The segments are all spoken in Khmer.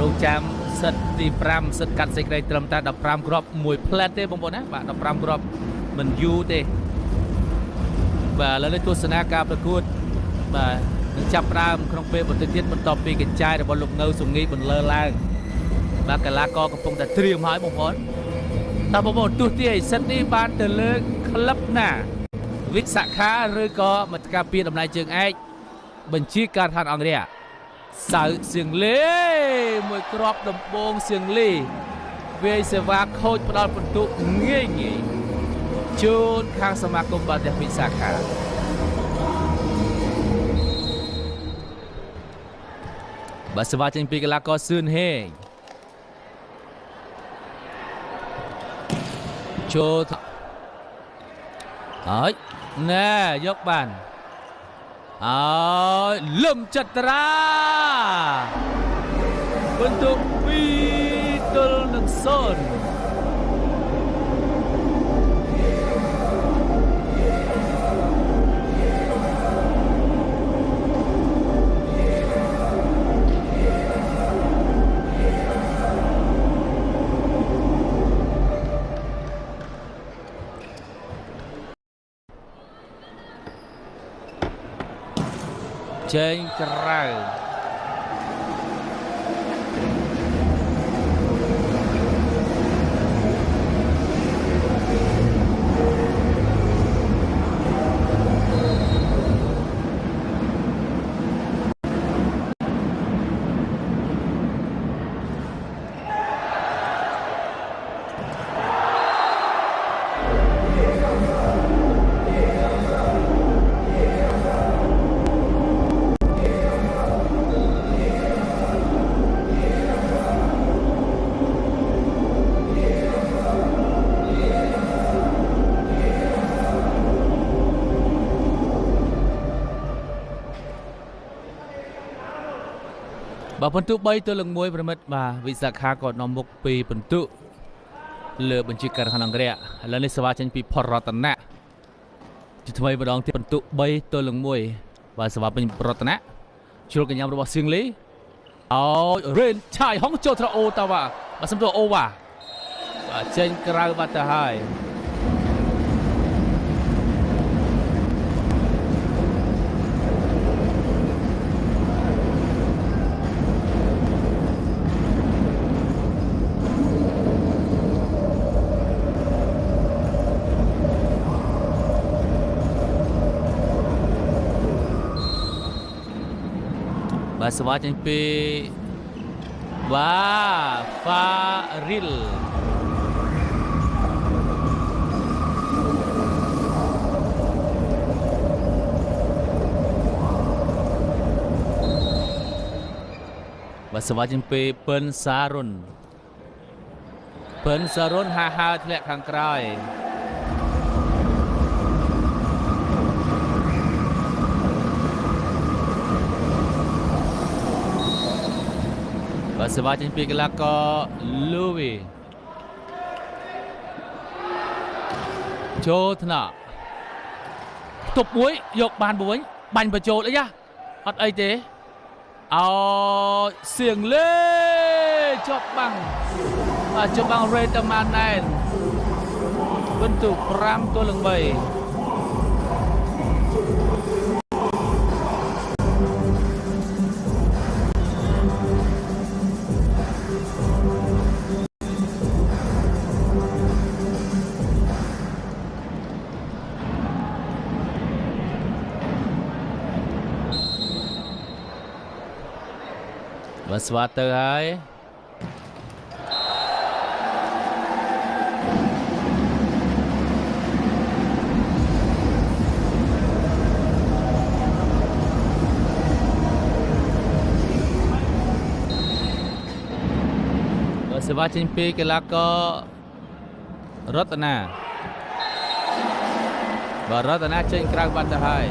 រងចាំសិតទី5សិតកាត់សេចក្តីត្រឹមតែ15គ្រាប់មួយផ្លែតទេបងប្អូនណាបាទ15គ្រាប់មិនយូរទេបាទឥឡូវនេះទស្សនាការប្រកួតបាទនឹងចាប់ផ្ដើមក្នុងពេលបន្តិចទៀតបន្ទាប់ពីកញ្ចាយរបស់លោកនៅសុងីបន្លឺឡើងបាទកីឡាករកំពុងតែត្រៀមហើយបងប្អូនតើបងប្អូនទោះទីឲ្យសិតនេះបានទៅលើក្លឹបណាវិសាខាឬក៏មន្តការពារតំណែងជើងឯកបញ្ជាការដ្ឋានអង្គរៈសៅសៀងលេមួយគ្រាប់ដំបងសៀងលេវាយសេវាខូចផ្ដាល់ពិន្ទុងាយងាយជូនខាងសមាគមបាល់ទះវិសាខាបាទសេវាចេញពីកីឡាករសឿនហេងចូលហើយណែយកបានហើយលឹមចត្រាបន្ទុក2-0ចេញក្រៅបើពិន្ទុ3-1ប្រិមិត្តបាទវិសាខាក៏នាំមុខពីពិន្ទុលើបញ្ជាការដ្ឋានអង្គរៈឥឡូវនេះសេវាចេញពីផរតនៈជាថ្មីម្ដងទៀតពិន្ទុ3-1បាទសេវាពេញរតនៈជ្រុលកញ្ញារបស់សៀងលីអោរ៉េនឆាយហុងចូលត្រអូតាវ៉ាបាទសំទោអូវ៉ាបាទចេញក្រៅបាត់ទៅហើយបាទសេវាចេញពីបាទហ្វារីលបាទសេវាចេញពីពិនសារុនហាហើធ្លាក់ខាងក្រោយបាទសេវាចេញពីកីឡាករលូវីចូលថ្នាក់ទប់មួយយកបានវិញបាញ់បញ្ចូលអីអត់អីទេអោសៀងលេជាប់បាំងបាទជាប់បាំងរ៉េតម៉ាណែនពិន្ទុ5-3បាទស្វាទៅហើយបាទសេវាចេញពីកីឡាកររតនាបាទរតនាចេញក្រៅបាត់ទៅហើយ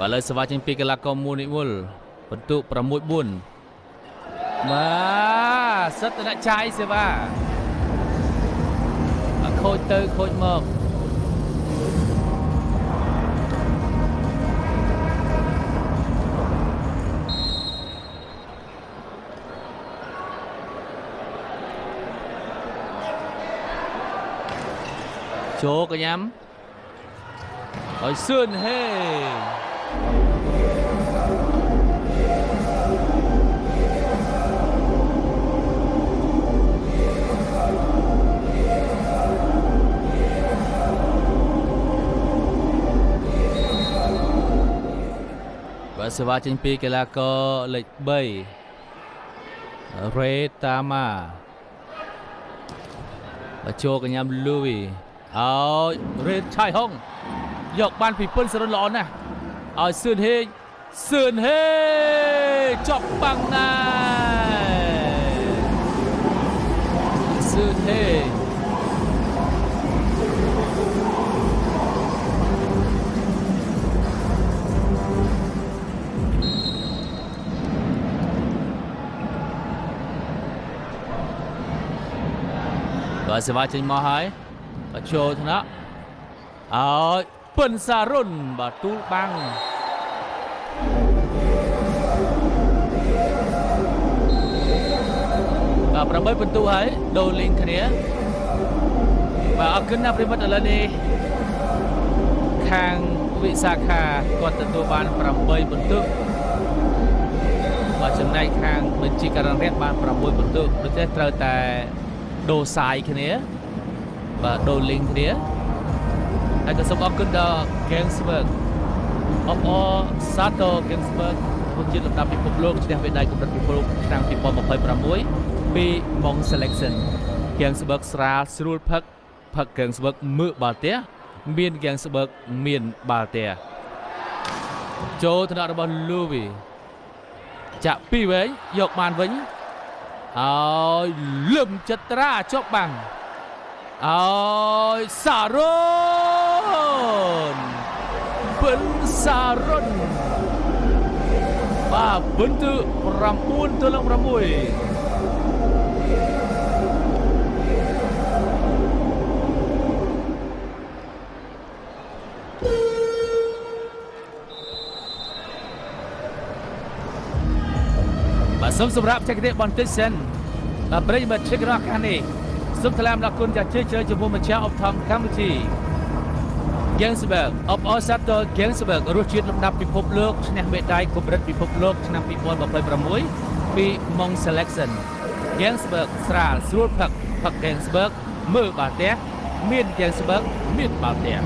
ឥឡូវសេវាចេញពីកីឡាករមូនីវុលបន្ទុក6-4បាទសិតតនៈចាយសេវា ខូចទៅខូចមកចូលកញ្ញាំឲ្យសឿនហេបាទសេវាចេញពីកីឡាករលេខ3រ៉េតាម៉ាបាទចូលកញ្ញាំលូវីឲ្យរ៉េឆៃហុងយកបានពីពុនសរុនល្អណាស់ឲ្យសឿនហេចប់បាំងណាសឿនហេបាទសេវាចេញមកហើយបាទចូលថ្នាក់ឲ្យពិនសារុនបាទទូលបាំងបាទ8ពិន្ទុហើយដូរលេងគ្នាបាទអរគុណណាស់ប្រិមិត្តឥឡូវនេះខាងវិសាខាគាត់ទទួលបាន8ពិន្ទុបាទចំណែកខាងបញ្ជីការរះបាន6ពិន្ទុដូច្នេះត្រូវតែដូរសាយគ្នាបាទដូរលេងគ្នាហើយក៏សូមអរគុណដល់ Gangsberg អបអរសាទរ Gangsberg រួមជាលំដាប់ពិភពលោកឈ្នះមេដាយកម្រិតពិភពលោកឆ្នាំ2026ពី Mong Selection Gangsberg ស្រាលស្រួលផឹក Gangsberg មើបាល់ទះមាន Gangsberg មានបាល់ទះចូលថ្នាក់របស់ Louis ចាក់ពីវែងយកបានវិញឲ្យលឹមចត្រាជាប់បាំងឲ្យសារ៉ុនពិនសារ៉ុនបាទពិន្ទុ9-6បាទសូមសម្រាប់ចែកទេបន្តិចសិនបាទប្រិយមិត្តជិះរកខាងនេះសូមថ្លែងអំណរគុណយ៉ាងជ្រាលជ្រៅចំពោះម្ចាស់ឧបត្ថម្ភកម្មវិធី Gangsberg អបអរសាទរ Gangsberg រសជាតិលំដាប់ពិភពលោកឈ្នះមេដាយកម្រិតពិភពលោកឆ្នាំ2026ពី Mong Selection Gangsberg ស្រាលស្រួលផឹក Gangsberg មើបាល់ទះមាន Gangsberg មានបាល់ទះ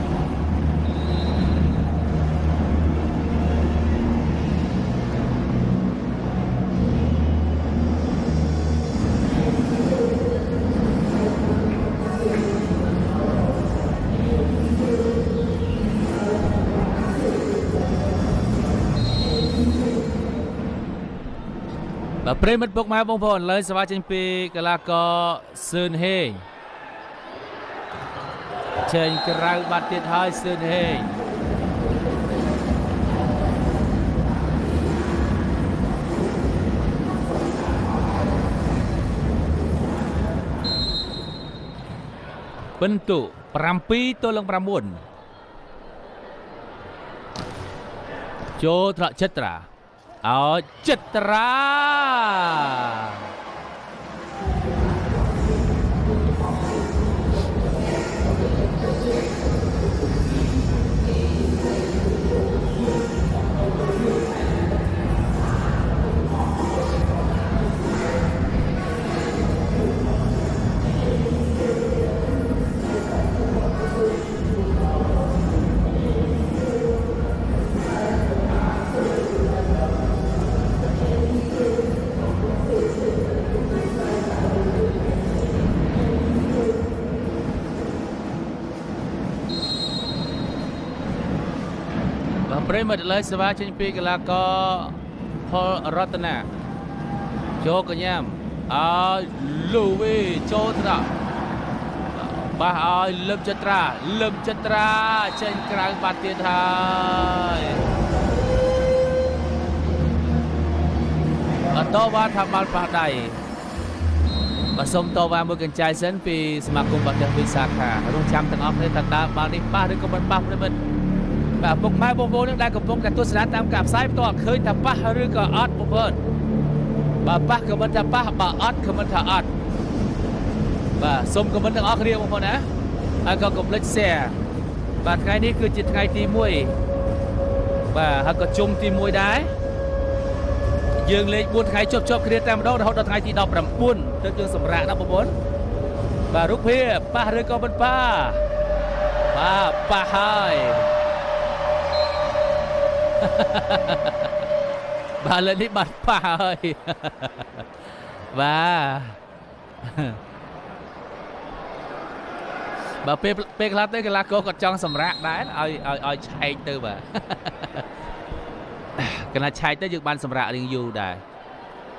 បាទប្រិមិត្តពុកម៉ែបងប្អូនឥឡូវសេវាចេញពីកីឡាករសឿនហេងចេញក្រៅបាត់ទៀតហើយសឿនហេងពិន្ទុ7-9ចូលថ្នាក់ចិត្រាឲ្យចិត្រាប្រិមិត្តឥឡូវសេវាចេញពីកីឡាករផលរតនាចូលកញ្ញាំឲ្យលូវីចូលត្រាបះឲ្យលឹមចត្រាចេញក្រៅបាត់ទៀតហើយបន្តបានថាបាល់ប៉ះដៃ bà sông to và mưa gần trái sân vì mà cùng bà được vì xa khả rung chăm thằng ốc nên thật ta bà đi ba đứa con bắn bắp đấy mình bà bốc mai bốc vô nước đây cầm bông cả tôi sẽ tam cảm sai to khơi thằng ba đứa có ớt bốc vợt bà ba cầm bắn thằng ba bà ớt cầm bắn thằng ớt bà sông cầm bắn thằng ốc riêng một nè ai có cầm lết xe bà ngàyนี้คือจิตไงตีมวยbà hay có chungตีมวยđá dương lên buôn ngày chụp chụp kia tam đâu đợt ngày thì đọc làm buôn tới dương sầm rạ năm bốn bà rút phê ba rơi con bên ba ba hai bà lên đi bật ba ơi bà phê lát tới cái lá cô còn trong sầm rạ đá ai chạy từ bà cái này chạy tới dự ban sầm rạ riêng dù đại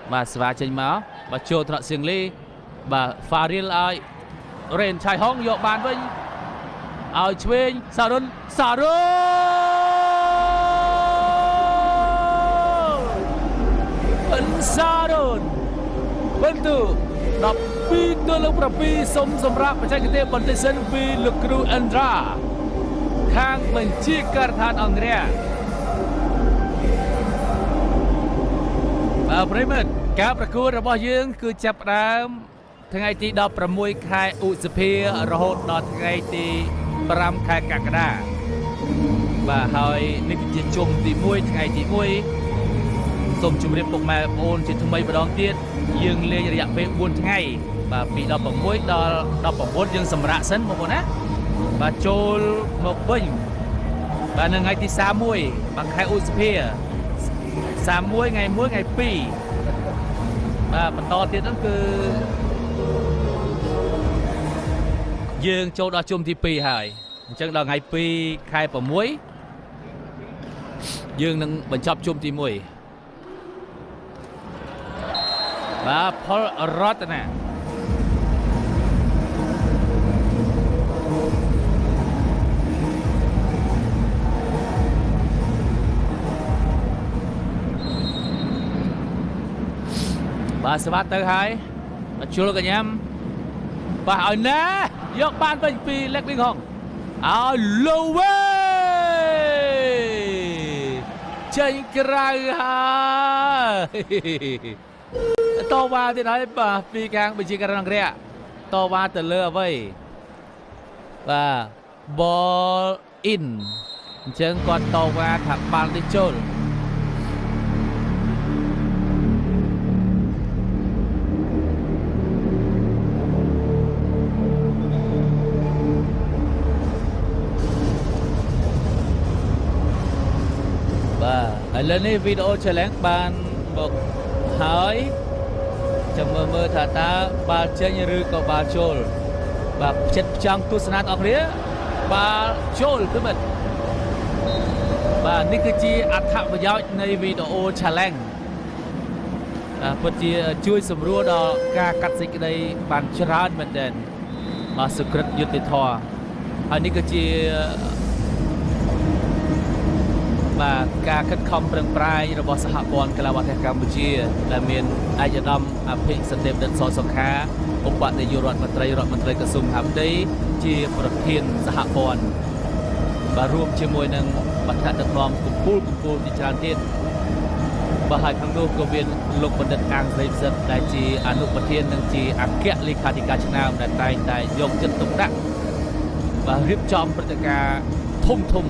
bà sva trên máu bà trôi thọ xiềng ly bà pha riêng ai rèn chạy hông dọ bàn với ai chuyên sao đun vẫn sao đun vẫn từ đập pi cơ lông đập pi sông sầm rạ và chạy cái tên bắn tên sân pi lực cru andra khang mình chia card than Andreaប្រិមត្តការប្រកួតរបស់យើងគឺចាប់ផ្ដើមថ្ងៃទី16ខែឧសភារហូតដល់ថ្ងៃទី5ខែកក្កដាបាទហើយនេះគឺជាជុំទី1ថ្ងៃទី1សូមជម្រាបពុកម៉ែបងប្អូនជាថ្មីម្ដងទៀតយើងលេងរយៈពេល4ថ្ងៃបាទពី16ដល់19យើងសម្រាកសិនបងប្អូនណាបាទចូលមកវិញបាទនៅថ្ងៃទី31បាទខែឧសភា31ថ្ងៃ1ថ្ងៃ2បាទបន្តទៀតហ្នឹងគឺយើងចូលដល់ជុំទី2ហើយអញ្ចឹងដល់ថ្ងៃ2ខែ6យើងនឹងបញ្ចប់ជុំទី1បាទផលរតនាបាទស្វាត់ទៅហើយមកជួលកញ្ញាំបាទឲ្យណាយកបានវិញពីលេខវិញហងឲ្យលោវេចេញក្រៅហើយតវ៉ាទៀតហើយបាទពីខាងបញ្ជាការអង្គរៈតវ៉ាទៅលើអ្វីបាទ ball in អញ្ចឹងគាត់តវ៉ាថាបាល់ទៅចូលឥឡូវនេះវីដេអូ challenge បានមកហើយចាំមើលថាតើបាល់ចេញឬក៏បាល់ចូលបាទចិត្តផ្ចង់ទស្សនាដល់អ្នកបាល់ចូលគឺមិនបាទនេះគឺជាអត្ថប្រយោជន៍នៃវីដេអូ challenge ពិតជាជួយសម្រួលដល់ការកាត់សេចក្តីបានច្រើនមែនទែនបាទសុក្រិតយុត្តិធម៌ហើយនេះគឺជាបាទការខិតខំប្រឹងប្រែងរបស់សហព័ន្ធកីឡាបាល់ទះកម្ពុជាដែលមានឯកឧត្តមអភិសិទ្ធិបណ្ឌិត ស សុខាឧបនាយករដ្ឋមន្ត្រីក្រសួងមហាផ្ទៃជាប្រធានសហព័ន្ធបាទរួមជាមួយនឹងបណ្ឌិតដឹកនាំកំពូលជាច្រើនទៀតបាទហើយខាងនោះក៏មានលោកបណ្ឌិតអាងស្រីផ្សិតដែលជាអនុប្រធាននិងជាអគ្គលេខាធិការឆ្នាំដែលតែងតែយកចិត្តទុកដាក់បាទរៀបចំព្រឹត្តិការណ៍ធំ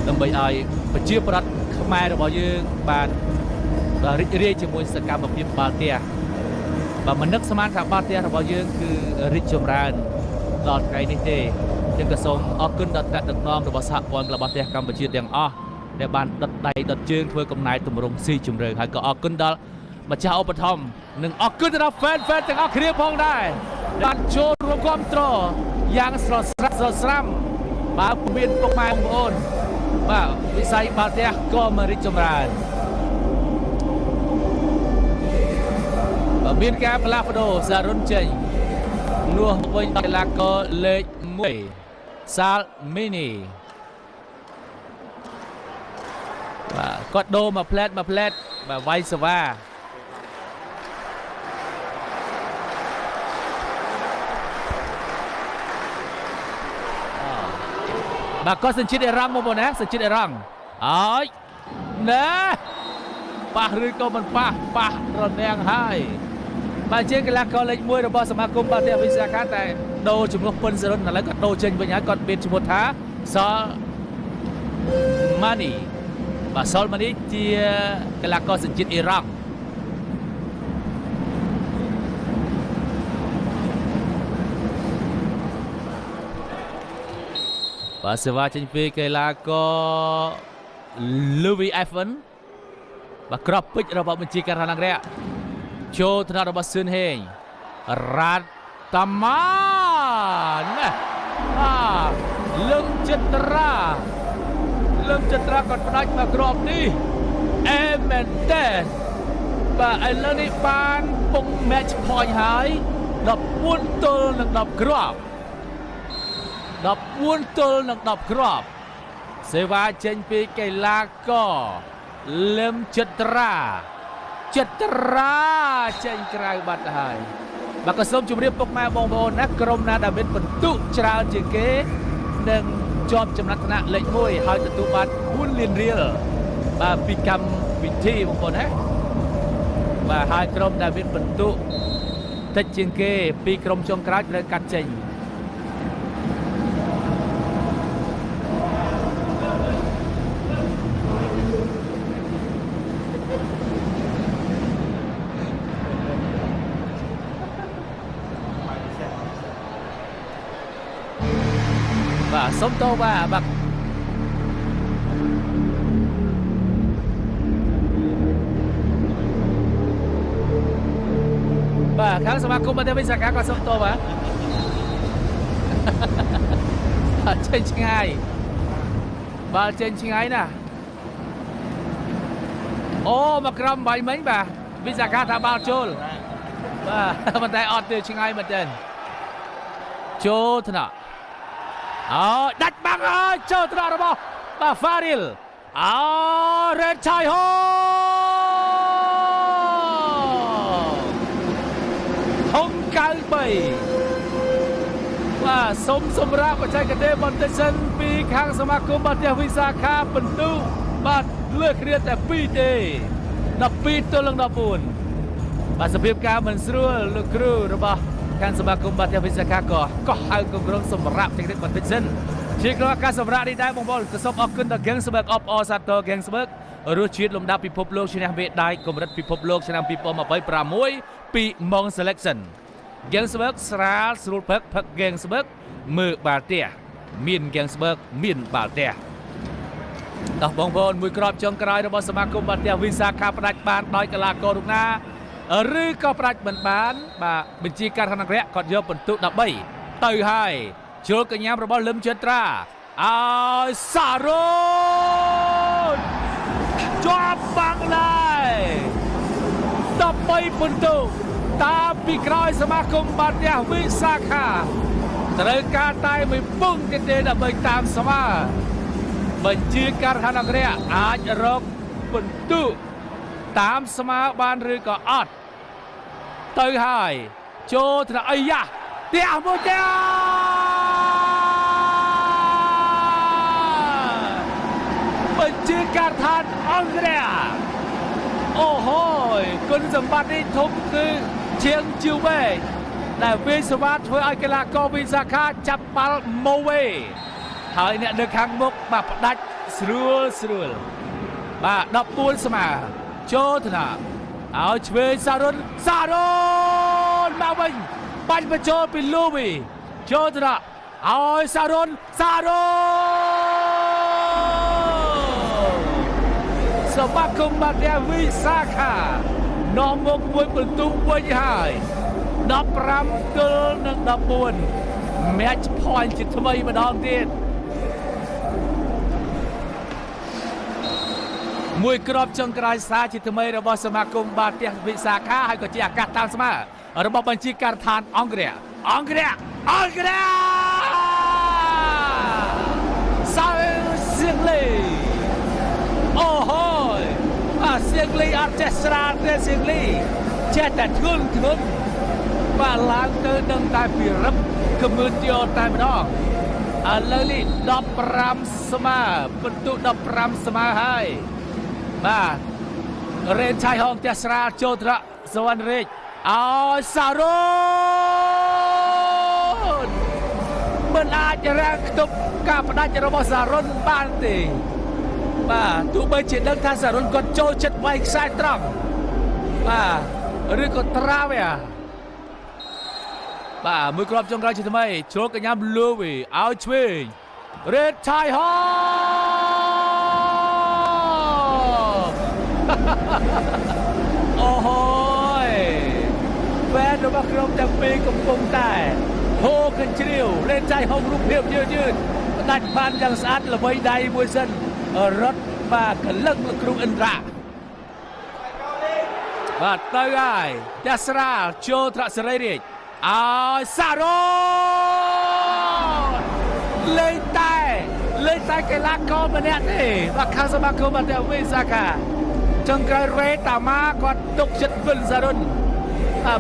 ដើម្បីឲ្យប្រជាប្រដ្ឋខ្មែររបស់យើងបានរីករាយជាមួយសកម្មភាពបាល់ទះបាទមិននឹកស្មានថាបាល់ទះរបស់យើងគឺរីកចម្រើនដល់ថ្ងៃនេះទេខ្ញុំក៏សូមអរគុណដល់ថ្នាក់ដឹកនាំរបស់សហព័ន្ធកីឡាបាល់ទះកម្ពុជាទាំងអស់ដែលបានដុតដៃដុតជើងធ្វើកំណែទម្រង់ស៊ីជម្រៅហើយក៏អរគុណដល់ម្ចាស់ឧបត្ថម្ភនិងអរគុណដល់ fan ទាំងអស់គ្នាផងដែរបានចូលរួមគាំទ្រយ៉ាងស្រស់ស្រាំបាទមានពុកម៉ែបងប្អូនបាទវិស័យបាល់ទះក៏មករីកចម្រើនមានការផ្លាស់ប្ដូរសារុនចេញនោះវិញកីឡាករលេខ1សាលមីនីបាទគាត់ដូរមកផ្លែតបាទវាយសវ៉ា bà có sân chít để răng một bộ nè sân chít để răng ấy nè bà rưỡi câu mình bà rồi nè hai bà trên cái là có lệnh môi rồi bỏ sắm cung bà theo visa khác tại đồ chúng nó phân giờ là lấy con đồ trên với nhá còn biệt một tháng so money bà sol money thì cái là có sân chít Iran và sự va chạm về cái là có Louis Evans và crop pitch របស់បញ្ជាការខាងរយៈចូលថ្នាក់របស់ស៊ឿនហេងរ៉ាត់តាម៉ាណាលឹងចិត្តរាគាត់ផ្ដាច់មកគ្រាប់នេះអេមែនតើបាទឥឡូវនេះបានពុក match point ហើយ14ទល់នឹង10គ្រាប់14ទល់នឹង10គ្រាប់សេវាចេញពីកីឡាករលឹមចិត្តរាចេញក្រៅបាត់ហើយបាទក៏សូមជម្រាបពុកម៉ែបងប្អូនណាក្រុមណាដែលមានបន្ទុកច្រើនជាងគេនឹងជាប់ចំណាត់ថ្នាក់លេខ1ហើយទទួលបាន4លានរៀលបាទពីកម្មវិធីបងប្អូនណាបាទហើយក្រុមដែលមានបន្ទុកតិចជាងគេពីក្រុមចុងក្រោយត្រូវកាត់ចេញបាទសុំតោបាទបាទខាងសមាគមបាល់ទះវិសាខាក៏សុំតោបាទចេញឆ្ងាយបាល់ចេញឆ្ងាយណាអូមកក្រំបាញ់មិញបាទវិសាខាថាបាល់ចូលបាទប៉ុន្តែអត់ទេឆ្ងាយមែនទែនចូលថ្នាក់អូដាច់បាំងហើយចូលត្រង់របស់បាទ Faril អូរ៉េតឆៃហូធំ93បាទសូមសម្រាប់បច្ចេកទេសបន្តិចសិនពីខាងសមាគមបាល់ទះវិសាខាបន្ទុកបាទលើកគ្នាតែ2ទេ12ទល់នឹង14បាទសភាពការមិនស្រួលលោកគ្រូរបស់ខាងសមាគមបាល់ទះវិសាខាក៏ហៅគម្រោងសម្រាប់តិចបន្តិចសិនជាក្នុងឱកាសសម្រាប់នេះដែរបងប្អូនក៏សូមអរគុណដល់ Gangsberg of All Sato Gangsberg រសជាតិលំដាប់ពិភពលោកឈ្នះមេដាយកម្រិតពិភពលោកឆ្នាំ2026ពី Mong Selection Gangsberg ស្រាលស្រួលផឹក Gangsberg មើលបាល់ទះមាន Gangsberg មានបាល់ទះដល់បងប្អូនមួយគ្រាប់ចុងក្រោយរបស់សមាគមបាល់ទះវិសាខាផ្ដាច់បានដោយកីឡាកររូបណាឬក៏ផ្ដាច់មិនបានបាទបញ្ជាការខាងរយៈគាត់យកបន្ទុក13ទៅហើយជលកញ្ញារបស់លឹមចត្រាឲ្យសារ៉ូនជាប់បាំងដែរ13បន្ទុកតាមពីក្រោយសមាគមបាល់ទះវិសាខាត្រូវការតែមួយពងទៀតទេដើម្បីតាមស្មើបញ្ជាការខាងរយៈអាចរកបន្ទុកតាមស្មើបានឬក៏អត់ទៅហើយចូលថ្នាក់អាយ៉ាផ្ទះមួយផ្ទះបញ្ជាការដ្ឋានអង្គរៈអូហូយគុណសម្បត្តិនេះធំគឺជាងជីវែដែលវាសវ៉ាធ្វើឲ្យកីឡាករវិសាខាចាប់បាល់ម៉ូវេហើយអ្នកនៅខាងមុខបាទផ្ដាច់ស្រួលបាទ14ស្មើចូលថ្នាក់ឲ្យឆ្វេងសារ៉ុនមកវិញបាញ់បញ្ចូលពីលូវីចូលថ្នាក់ឲ្យសារ៉ុនសមាគមបាល់ទះវិសាខានាំមកមួយបន្ទុកវិញហើយ15ទល់នឹង14 match point ជាថ្មីម្ដងទៀតមួយគ្រាប់ចុងក្រោយសារជាថ្មីរបស់សមាគមបាល់ទះវិសាខាហើយក៏ជាឱកាសតាមស្មើរបស់បញ្ជាការដ្ឋានអង្គរៈសាសៀងលីអូហូយសៀងលីអត់ចេះស្រាលទេសៀងលីចេះតែធ្ងន់បាទឡើងទៅដឹងតែពីរឹបគំឿនយកតែម្ដង ឥឡូវនេះ15ស្មើបន្ទុ15ស្មើហើយបាទរ៉េនឆៃហងផ្ទះស្រាលចូលត្រកសវណ្ណរាជឲ្យសារ៉ុនមិនអាចរាំងខ្ទប់ការផ្ដាច់របស់សារ៉ុនបានទេបាទទោះបីជាដឹងថាសារ៉ុនគាត់ចូលចិត្តវាយខ្សែត្រង់បាទឬក៏ត្រាវឯបាទមួយគ្រាប់ចុងក្រោយជាថ្មីជ្រុលកញ្ញាលូវីឲ្យឆ្វេងរ៉េតឆៃហងអូហយវ៉ែនរបស់ក្រុមទាំងពីរកំពុងតែហូរកញ្ជ្រៀវលេនចៃហុងរូបភាពយឺតផ្ដាច់បានយ៉ាងស្អាតល្បីដៃមួយសិនរត់បាទកលឹងលោកគ្រូឥន្ទ្រាបាទទៅហើយផ្ទះស្រាលចូលត្រកសេរីរាជឲ្យសារ៉ុនលេងតែកីឡាករម្នាក់ទេបាទខាងសមាគមបាល់ទះវិសាខាចុងក្រោយរ៉េតាម៉ាគាត់ទុកចិត្តវិលសារ៉ុន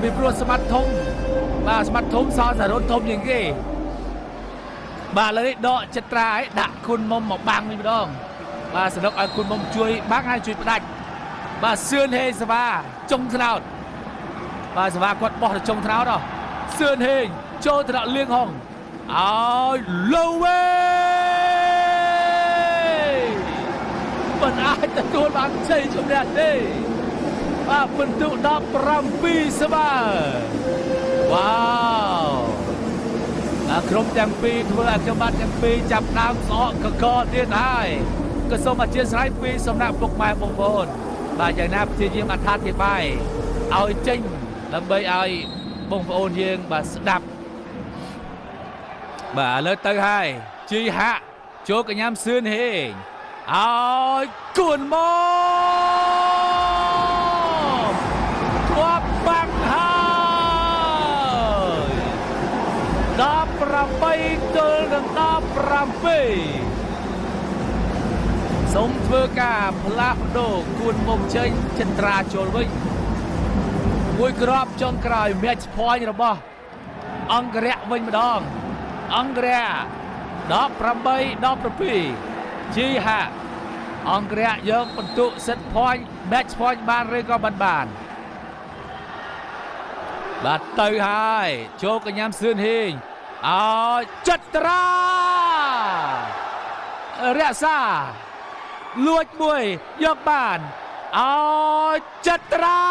ពីព្រោះសមត្ថធំបាទសមត្ថធំសល់សារ៉ុនធំជាងគេបាទឥឡូវនេះដកចិត្តត្រាឲ្យដាក់គុណមុំមកបាំងវិញម្ដងបាទសនុកឲ្យគុណមុំជួយបាំងហើយជួយផ្ដាច់បាទសឿនហេងសវ៉ាចុងថ្នោតបាទសវ៉ាគាត់បោះទៅចុងថ្នោតសឿនហេងចូលត្រកលៀងហុងឲ្យលូវេមិនអាចទទួលបានជ័យជំនះទេបាទបន្ទុក17ស្មើវ៉ាវដល់ក្រុមទាំងពីរធ្វើឲ្យខ្ញុំបាទទាំងពីរចាប់ដើមស្អកកកទៀតហើយក៏សូមអធិស្ឋានពីសំណាក់ពុកម៉ែបងប្អូនបាទយ៉ាងណាព្យាយាមអត្ថាធិប្បាយឲ្យចេញដើម្បីឲ្យបងប្អូនយើងបាទស្ដាប់បាទឥឡូវទៅហើយជីហាក់ចូលកញ្ញាំសឿនហេងឲ្យគួនមកគាត់បាក់ហើយ18ទល់នឹង17សូមធ្វើការផ្លាស់ប្ដូរគួនមុំចេញចិត្រាចូលវិញមួយគ្រាប់ចុងក្រោយ match point របស់អង្គរៈវិញម្ដងអង្គរៈ18-17ជីហាអង្គរៈយកបន្ទុក set point match point បានឬក៏បានបាទទៅហើយចូលកញ្ញាំសឿនហេងឲ្យចិត្រារក្សាលួចមួយយកបានឲ្យចិត្រា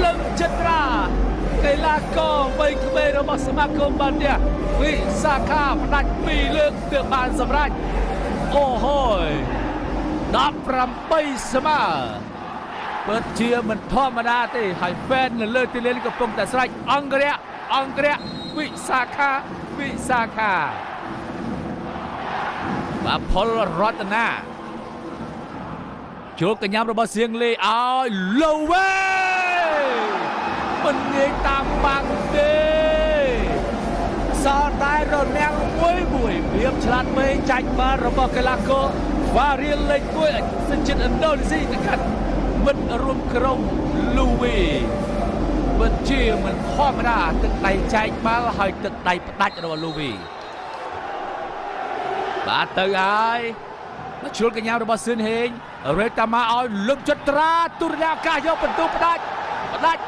លឹងចិត្រាកីឡាករវ័យក្មេងរបស់សមាគមបាល់ទះវិសាខាផ្ដាច់2លើកទើបបានសម្រេចអូហូយ17ស្មើពិតជាមិនធម្មតាទេហើយហ្វេននៅលើទីលានកំពុងតែស្រេចអង្គរៈវិសាខាបាទផលរតនាជួលកញ្ញាំរបស់សៀងលេឲ្យលូវេមិនងាយតាមបាំងទេសល់តែរនាំងមួយភាពឆ្លាតវៃចាញ់បាល់របស់កីឡាករវ៉ារៀលលេខ1សញ្ជាតិឥណ្ឌូនេស៊ីទៅកាត់មិត្តរួមក្រុមលូវីពិតជាមិនធម្មតាទឹកដៃចែកបាល់ហើយទឹកដៃផ្ដាច់របស់លូវីបាទទៅហើយជ្រុលកញ្ញារបស់សឿនហេងរេតាម៉ាឲ្យលឹកចិត្តត្រាទុរយាកាសយកបន្ទុកផ្ដាច់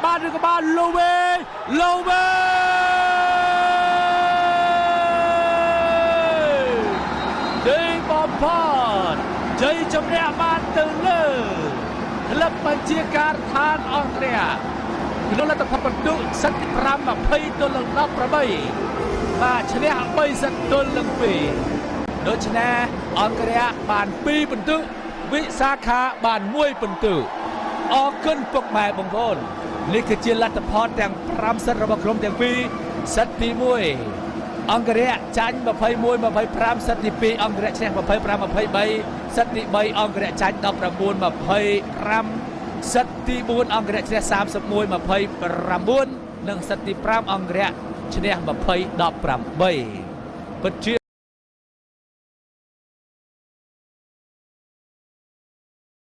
បានឬក៏បានលូវេជ័យបំផុតជ័យជំនះបានទៅលើក្លឹបបញ្ជាការដ្ឋានអង្គរៈក្នុងលទ្ធផលបន្ទុក15-20ទល់នឹង18បាទឈ្នះ3សិតទល់នឹង2ដូច្នេះអង្គរៈបាន2បន្ទុកវិសាខាបាន1បន្ទុកអរគុណពុកម៉ែបងប្អូននេះគឺជាលទ្ធផលទាំង5សិតរបស់ក្រុមទាំងពីរសិតទី1អង្គរៈចាញ់21-25សិតទី2អង្គរៈឈ្នះ25-23សិតទី3អង្គរៈចាញ់19-25សិតទី4អង្គរៈឈ្នះ31-29និងសិតទី5អង្គរៈឈ្នះ20-18ពិតជា